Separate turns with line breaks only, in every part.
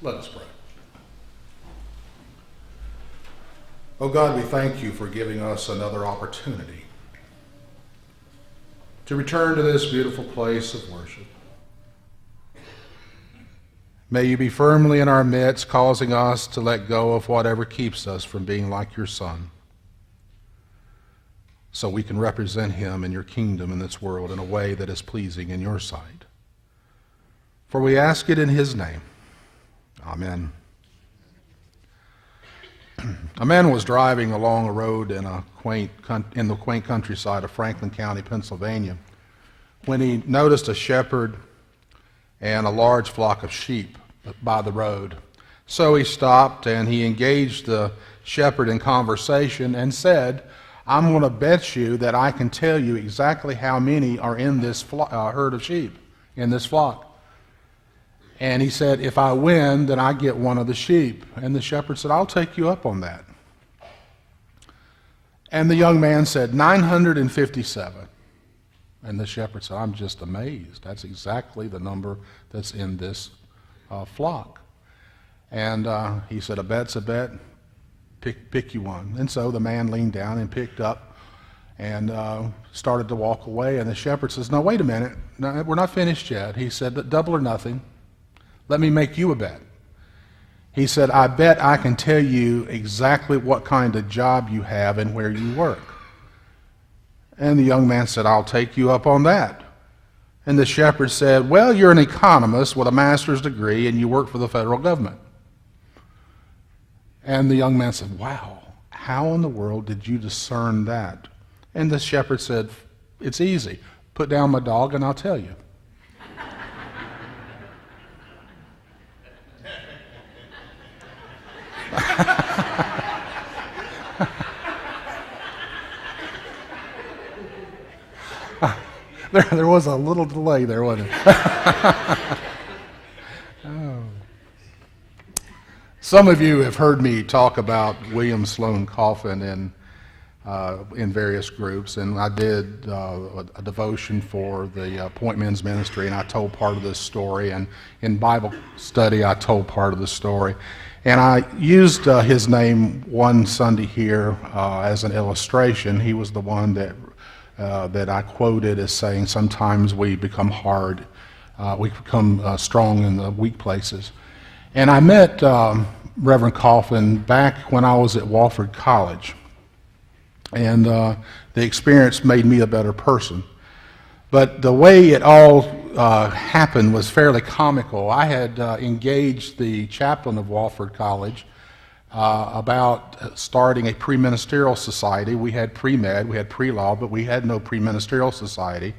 Let us pray. Oh God, we thank you for giving us another opportunity to return to this beautiful place of worship. May you be firmly in our midst, causing us to let go of whatever keeps us from being like your Son, so we can represent him in your kingdom in this world in a way that is pleasing in your sight. For we ask it in his name. Amen. A man was driving along a road in the quaint countryside of Franklin County, Pennsylvania, when he noticed a shepherd and a large flock of sheep by the road. So he stopped and he engaged the shepherd in conversation and said, "I'm going to bet you that I can tell you exactly how many are in this herd of sheep, in this flock." And he said, "If I win, then I get one of the sheep." And the shepherd said, "I'll take you up on that." And the young man said, 957. And the shepherd said, "I'm just amazed. That's exactly the number that's in this flock." And he said, "A bet's a bet. Pick you one." And so the man leaned down and picked up and started to walk away. And the shepherd says, "No, wait a minute. No, we're not finished yet." He said, "Double or nothing. Let me make you a bet." He said, "I bet I can tell you exactly what kind of job you have and where you work." And the young man said, "I'll take you up on that." And the shepherd said, "Well, you're an economist with a master's degree and you work for the federal government." And the young man said, "Wow, how in the world did you discern that?" And the shepherd said, "It's easy. Put down my dog and I'll tell you." There was a little delay there, wasn't it? Oh. Some of you have heard me talk about William Sloane Coffin in various groups, and I did a devotion for the Point Men's Ministry, and I told part of this story, and in Bible study I told part of the story. And I used his name one Sunday here as an illustration. He was the one that I quoted as saying, sometimes we become hard, we become strong in the weak places. And I met Reverend Coffin back when I was at Wofford College. And the experience made me a better person. But the way it all happened was fairly comical. I had engaged the chaplain of Wofford College about starting a pre-ministerial society. We had pre-med, we had pre-law, but we had no pre-ministerial society.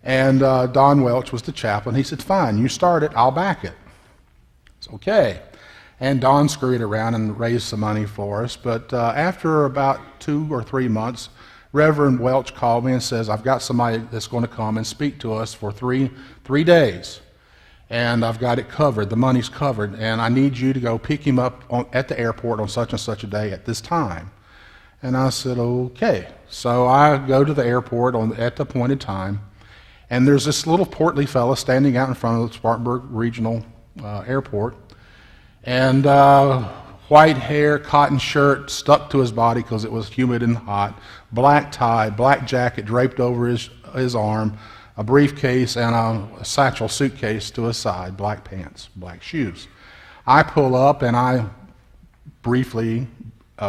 And Don Welch was the chaplain. He said, "Fine, you start it, I'll back it." It's okay. And Don scurried around and raised some money for us. But after about 2 or 3 months, Reverend Welch called me and says, "I've got somebody that's going to come and speak to us for three days. And I've got it covered, the money's covered, and I need you to go pick him up at the airport on such and such a day at this time." And I said, "Okay." So I go to the airport at the appointed time, and there's this little portly fella standing out in front of the Spartanburg Regional Airport, and white hair, cotton shirt stuck to his body because it was humid and hot, black tie, black jacket draped over his arm, a briefcase and a satchel suitcase to his side, black pants, black shoes. I pull up and I briefly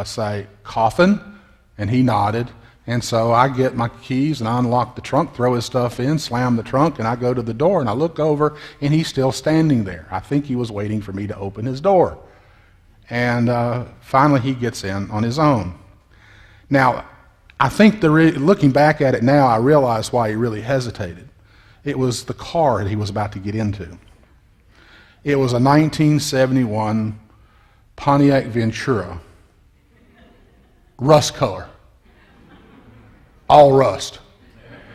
say, "Coffin?" And he nodded. And so I get my keys and I unlock the trunk, throw his stuff in, slam the trunk, and I go to the door and I look over and he's still standing there. I think he was waiting for me to open his door. And finally he gets in on his own. Now, I think looking back at it now, I realize why he really hesitated. It was the car that he was about to get into. It was a 1971 Pontiac Ventura, rust color. All rust,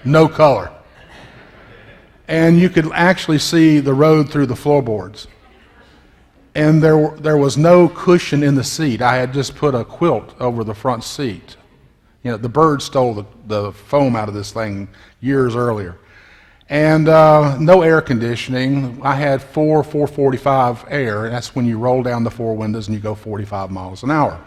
no color. And you could actually see the road through the floorboards. And there was no cushion in the seat. I had just put a quilt over the front seat. You know, the bird stole the foam out of this thing years earlier. And no air conditioning. I had 445 air, and that's when you roll down the four windows and you go 45 miles an hour.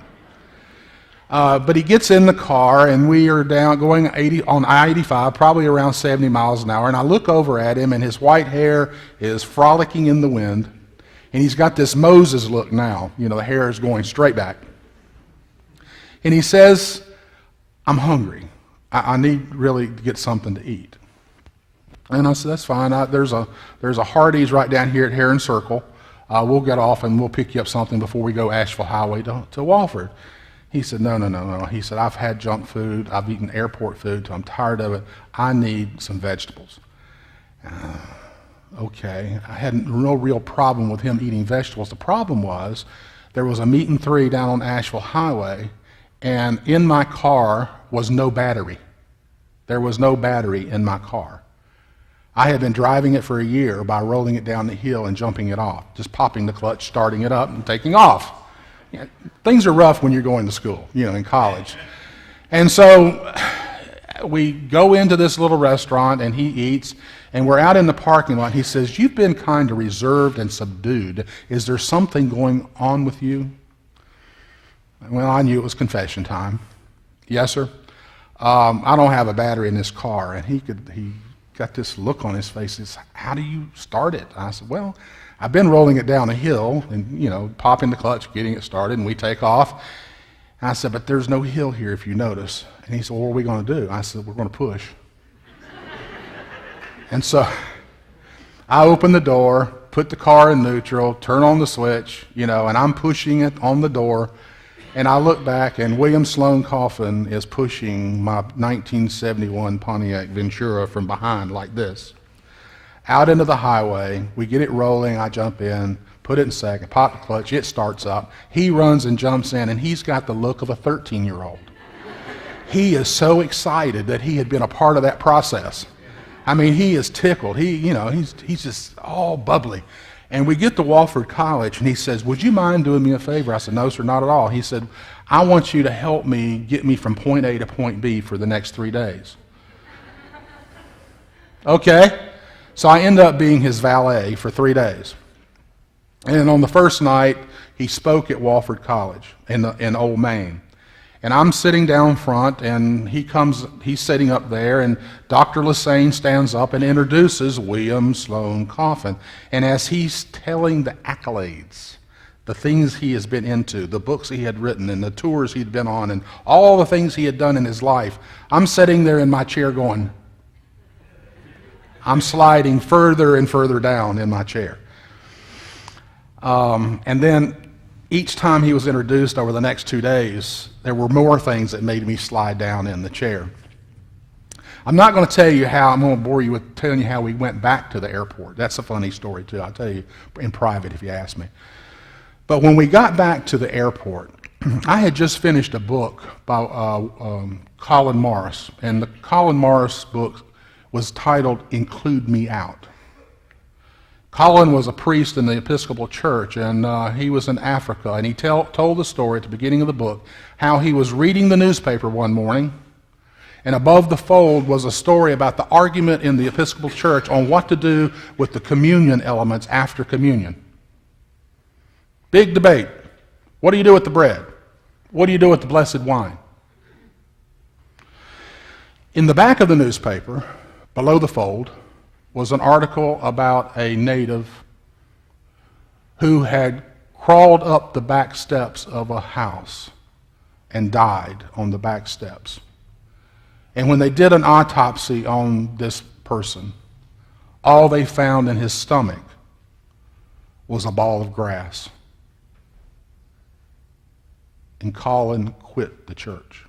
But he gets in the car, and we are going on I-85, probably around 70 miles an hour, and I look over at him, and his white hair is frolicking in the wind, and he's got this Moses look now. The hair is going straight back. And he says, I'm hungry. I need really to get something to eat. And I said, that's fine. There's a Hardee's right down here at Heron Circle. We'll get off and we'll pick you up something before we go Asheville Highway to Wofford. He said, no. He said, I've had junk food. I've eaten airport food, so I'm tired of it. I need some vegetables. Okay. I had no real problem with him eating vegetables. The problem was there was a Meat and Three down on Asheville Highway, and in my car was no battery. There was no battery in my car. I had been driving it for a year by rolling it down the hill and jumping it off, just popping the clutch, starting it up, and taking off. Things are rough when you're going to school, in college. And so we go into this little restaurant, and he eats, and we're out in the parking lot. He says, you've been kind of reserved and subdued. Is there something going on with you? Well, I knew it was confession time. Yes, sir. I don't have a battery in this car. And he got this look on his face. He says, how do you start it? I said, well, I've been rolling it down a hill and, popping the clutch, getting it started, and we take off. And I said, but there's no hill here if you notice. And he said, well, what are we going to do? I said, we're going to push. And so I opened the door, put the car in neutral, turn on the switch, and I'm pushing it on the door. And I look back, and William Sloan Coffin is pushing my 1971 Pontiac Ventura from behind like this. Out into the highway, we get it rolling, I jump in, put it in second, pop the clutch, it starts up. He runs and jumps in, and he's got the look of a 13-year-old. He is so excited that he had been a part of that process. I mean, he is tickled. He's just all bubbly. And we get to Wofford College, and he says, would you mind doing me a favor? I said, no, sir, not at all. He said, I want you to help me get me from point A to point B for the next 3 days. Okay. So I end up being his valet for 3 days. And on the first night, he spoke at Wofford College in Old Main. And I'm sitting down front, and he's sitting up there, and Dr. Lassane stands up and introduces William Sloan Coffin. And as he's telling the accolades, the things he has been into, the books he had written, and the tours he'd been on, and all the things he had done in his life, I'm sitting there in my chair going, I'm sliding further and further down in my chair. And then each time he was introduced over the next 2 days, there were more things that made me slide down in the chair. I'm not going to tell you how, I'm going to bore you with telling you how we went back to the airport. That's a funny story, too. I'll tell you in private if you ask me. But when we got back to the airport, I had just finished a book by Colin Morris, and the Colin Morris book was titled Include Me Out. Colin was a priest in the Episcopal Church, and he was in Africa, and he told the story at the beginning of the book how he was reading the newspaper one morning, and above the fold was a story about the argument in the Episcopal Church on what to do with the communion elements after communion. Big debate. What do you do with the bread? What do you do with the blessed wine? In the back of the newspaper, below the fold, was an article about a native who had crawled up the back steps of a house and died on the back steps. And when they did an autopsy on this person, all they found in his stomach was a ball of grass. And Colin quit the church.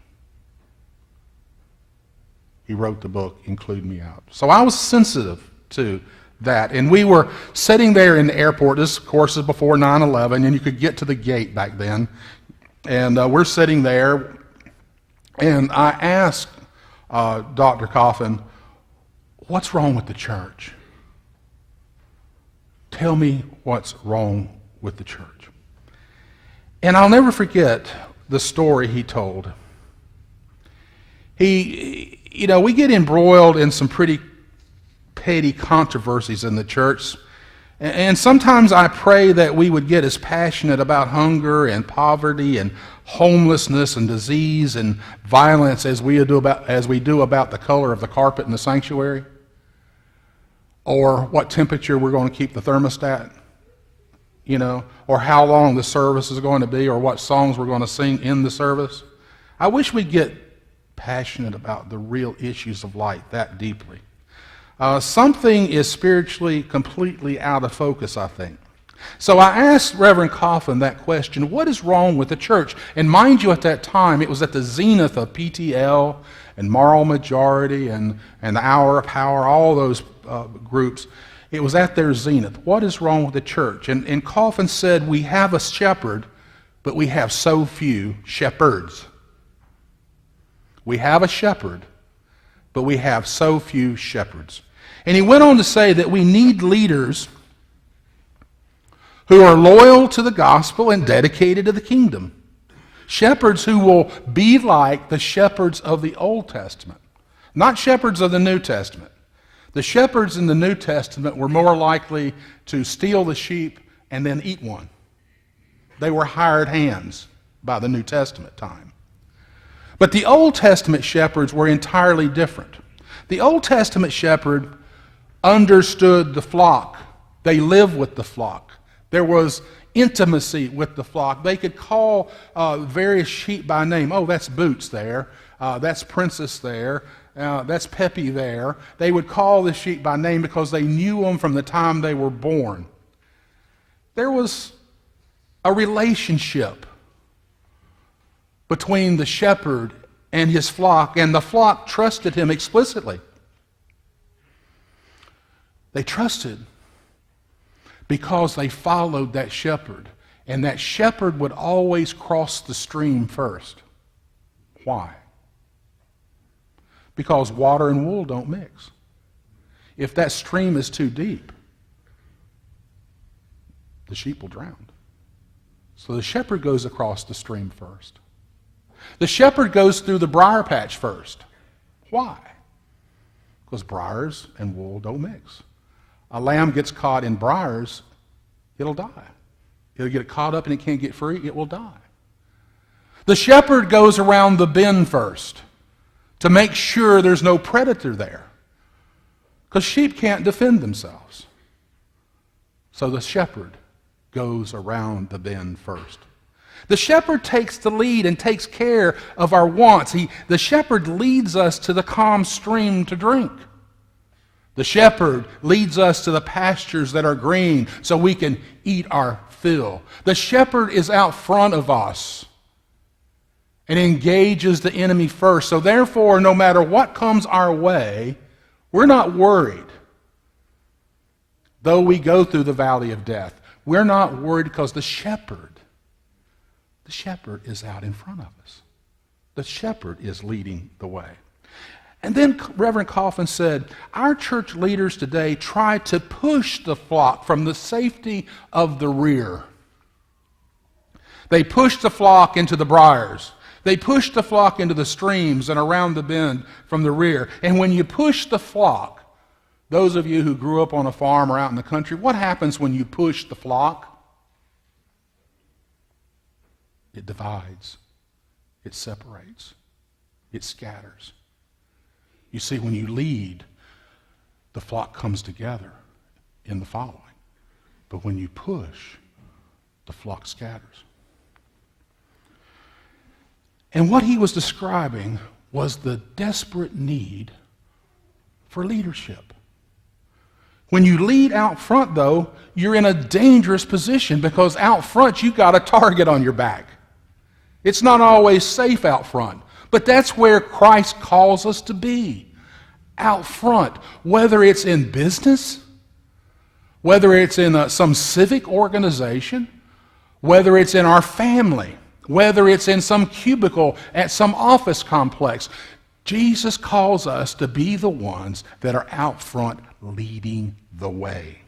He wrote the book, Include Me Out. So I was sensitive to that. And we were sitting there in the airport. This, of course, is before 9/11, and you could get to the gate back then. And we're sitting there, and I asked Dr. Coffin, what's wrong with the church? Tell me what's wrong with the church. And I'll never forget the story he told. We get embroiled in some pretty petty controversies in the church. And sometimes I pray that we would get as passionate about hunger and poverty and homelessness and disease and violence as we do about the color of the carpet in the sanctuary, or what temperature we're going to keep the thermostat, or how long the service is going to be, or what songs we're going to sing in the service. I wish we'd get passionate about the real issues of life that deeply. Something is spiritually completely out of focus, I think. So I asked Reverend Coffin that question, what is wrong with the church? And mind you, at that time, it was at the zenith of PTL and Moral Majority and the Hour of Power, all those groups. It was at their zenith. What is wrong with the church? And Coffin said, we have a shepherd, but we have so few shepherds. We have a shepherd, but we have so few shepherds. And he went on to say that we need leaders who are loyal to the gospel and dedicated to the kingdom. Shepherds who will be like the shepherds of the Old Testament, not shepherds of the New Testament. The shepherds in the New Testament were more likely to steal the sheep and then eat one. They were hired hands by the New Testament time. But the Old Testament shepherds were entirely different. The Old Testament shepherd understood the flock. They lived with the flock. There was intimacy with the flock. They could call various sheep by name. Oh, that's Boots there. That's Princess there. That's Peppy there. They would call the sheep by name because they knew them from the time they were born. There was a relationship between the shepherd and his flock, and the flock trusted him explicitly. They trusted because they followed that shepherd, and that shepherd would always cross the stream first. Why? Because water and wool don't mix. If that stream is too deep, the sheep will drown. So the shepherd goes across the stream first. The shepherd goes through the briar patch first. Why? Because briars and wool don't mix. A lamb gets caught in briars, it'll die. It'll get caught up and it can't get free, it will die. The shepherd goes around the bend first to make sure there's no predator there, because sheep can't defend themselves. So the shepherd goes around the bend first. The shepherd takes the lead and takes care of our wants. The shepherd leads us to the calm stream to drink. The shepherd leads us to the pastures that are green so we can eat our fill. The shepherd is out front of us and engages the enemy first. So therefore, no matter what comes our way, we're not worried. Though we go through the valley of death, we're not worried because the shepherd is out in front of us. The shepherd is leading the way. And then Reverend Coffin said, our church leaders today try to push the flock from the safety of the rear. They push the flock into the briars. They push the flock into the streams and around the bend from the rear. And when you push the flock, those of you who grew up on a farm or out in the country, what happens when you push the flock? It divides. It separates. It scatters. You see, when you lead, the flock comes together in the following. But when you push, the flock scatters. And what he was describing was the desperate need for leadership. When you lead out front, though, you're in a dangerous position because out front you've got a target on your back. It's not always safe out front, but that's where Christ calls us to be, out front, whether it's in business, whether it's in some civic organization, whether it's in our family, whether it's in some cubicle at some office complex. Jesus calls us to be the ones that are out front leading the way,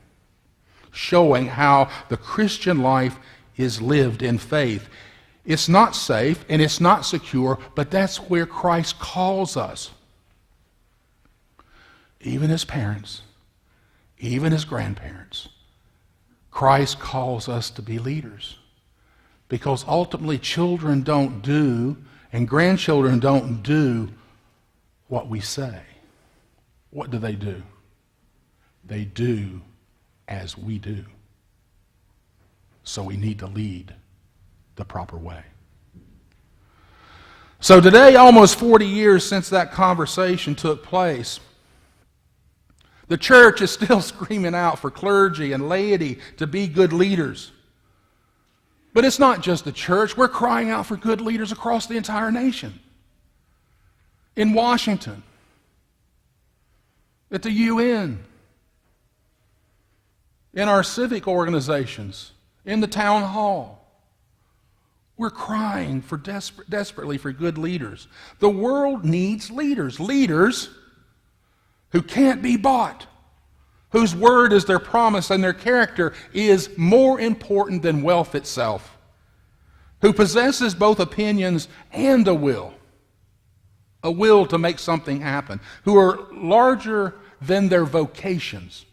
showing how the Christian life is lived in faith. It's not safe and it's not secure, but that's where Christ calls us. Even as parents, even as grandparents, Christ calls us to be leaders. Because ultimately children don't do, and grandchildren don't do what we say. What do? They do as we do. So we need to lead the proper way. So today, almost 40 years since that conversation took place, the church is still screaming out for clergy and laity to be good leaders. But it's not just the church. We're crying out for good leaders across the entire nation. In Washington, at the UN, in our civic organizations, in the town hall. We're crying for desperately for good leaders. The world needs leaders. Leaders who can't be bought, whose word is their promise and their character is more important than wealth itself, who possesses both opinions and a will to make something happen, who are larger than their vocations,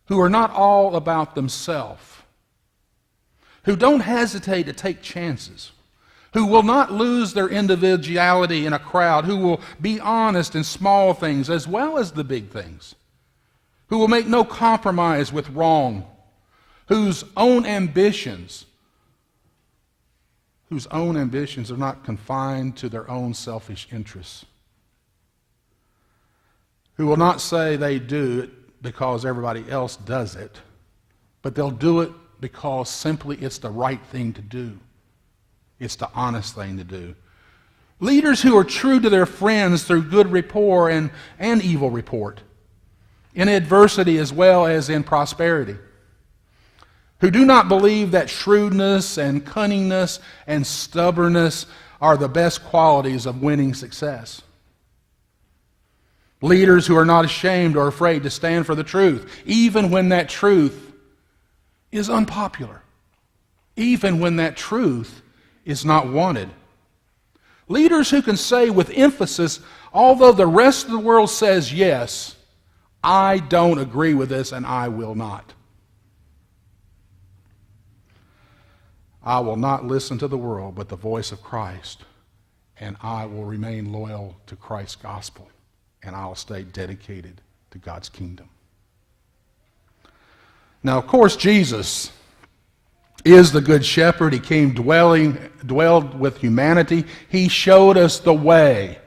who are not all about themselves, who don't hesitate to take chances, who will not lose their individuality in a crowd, who will be honest in small things as well as the big things, who will make no compromise with wrong, whose own ambitions are not confined to their own selfish interests, who will not say they do it because everybody else does it, but they'll do it because simply it's the right thing to do. It's the honest thing to do. Leaders who are true to their friends through good rapport and evil report, in adversity as well as in prosperity, who do not believe that shrewdness and cunningness and stubbornness are the best qualities of winning success. Leaders who are not ashamed or afraid to stand for the truth, even when that truth is unpopular, even when that truth is not wanted. Leaders who can say with emphasis, although the rest of the world says yes, I don't agree with this and I will not. I will not listen to the world but the voice of Christ, and I will remain loyal to Christ's gospel, and I'll stay dedicated to God's kingdom. Now, of course, Jesus is the good shepherd. He came dwelled with humanity. He showed us the way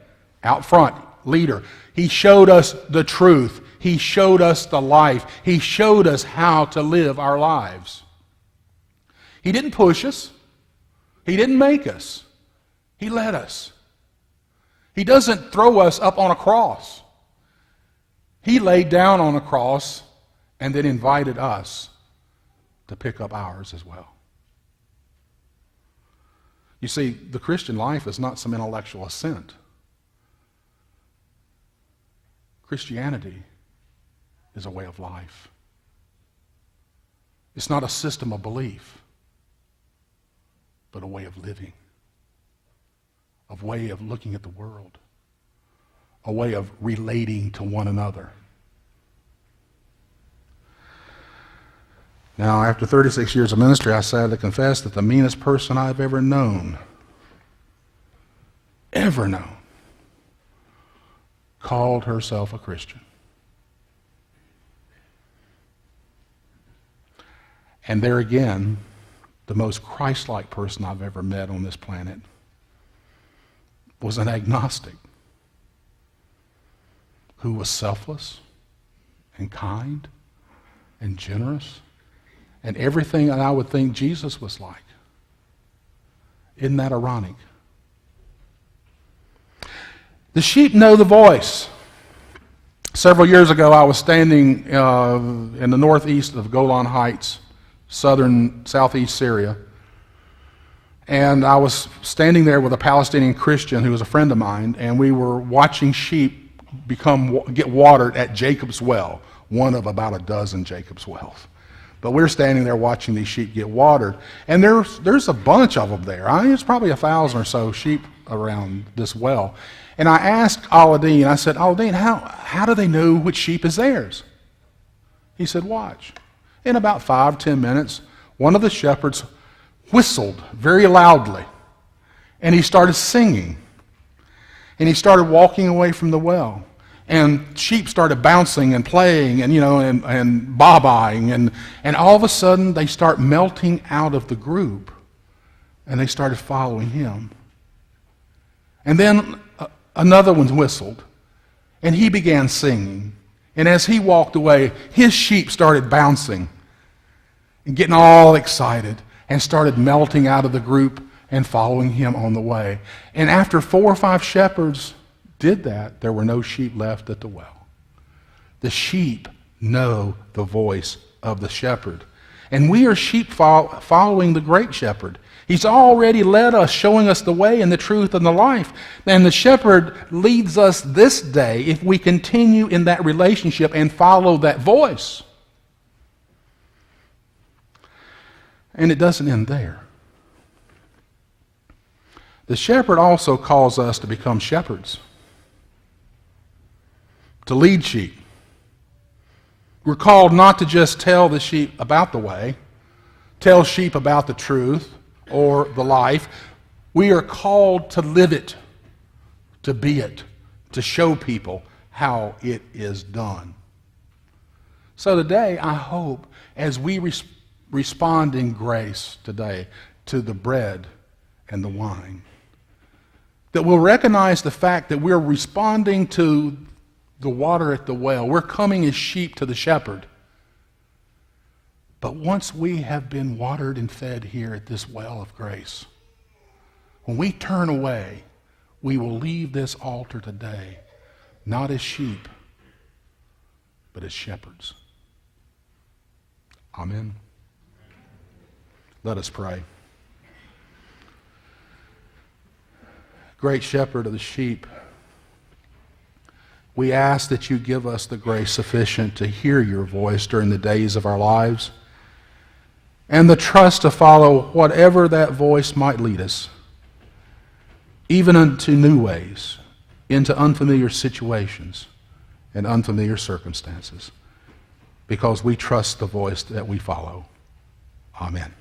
out front, leader. He showed us the truth. He showed us the life. He showed us how to live our lives. He didn't push us. He didn't make us. He led us. He doesn't throw us up on a cross. He laid down on a cross and then invited us to pick up ours as well. You see, the Christian life is not some intellectual assent. Christianity is a way of life. It's not a system of belief, but a way of living, a way of looking at the world, a way of relating to one another. Now, after 36 years of ministry, I sadly confess that the meanest person I've ever known, called herself a Christian. And there again, the most Christ-like person I've ever met on this planet was an agnostic who was selfless and kind and generous and everything that I would think Jesus was like. Isn't that ironic? The sheep know the voice. Several years ago, I was standing in the northeast of Golan Heights, southeast Syria, and I was standing there with a Palestinian Christian who was a friend of mine, and we were watching sheep get watered at Jacob's well, one of about a dozen Jacob's wells. But we're standing there watching these sheep get watered, and there's a bunch of them there. I mean, there's probably 1,000 or so sheep around this well. And I asked Aladdin, I said, Aladdin, how do they know which sheep is theirs? He said, watch. In about 5-10 minutes, one of the shepherds whistled very loudly, and he started singing. And he started walking away from the well. And sheep started bouncing and playing and, and bob-eyeing. And all of a sudden, they start melting out of the group. And they started following him. And then another one whistled. And he began singing. And as he walked away, his sheep started bouncing and getting all excited and started melting out of the group and following him on the way. And after 4 or 5 shepherds did that, there were no sheep left at the well. The sheep know the voice of the shepherd. And we are sheep following the great shepherd. He's already led us, showing us the way and the truth and the life. And the shepherd leads us this day if we continue in that relationship and follow that voice. And it doesn't end there. The shepherd also calls us to become shepherds, to lead sheep. We're called not to just tell the sheep about the way, tell sheep about the truth or the life. We are called to live it, to be it, to show people how it is done. So today, I hope, as we respond in grace today to the bread and the wine, that we'll recognize the fact that we're responding to the water at the well. We're coming as sheep to the shepherd. But once we have been watered and fed here at this well of grace, when we turn away, we will leave this altar today, not as sheep, but as shepherds. Amen. Let us pray. Great shepherd of the sheep, we ask that you give us the grace sufficient to hear your voice during the days of our lives and the trust to follow whatever that voice might lead us, even into new ways, into unfamiliar situations and unfamiliar circumstances, because we trust the voice that we follow. Amen.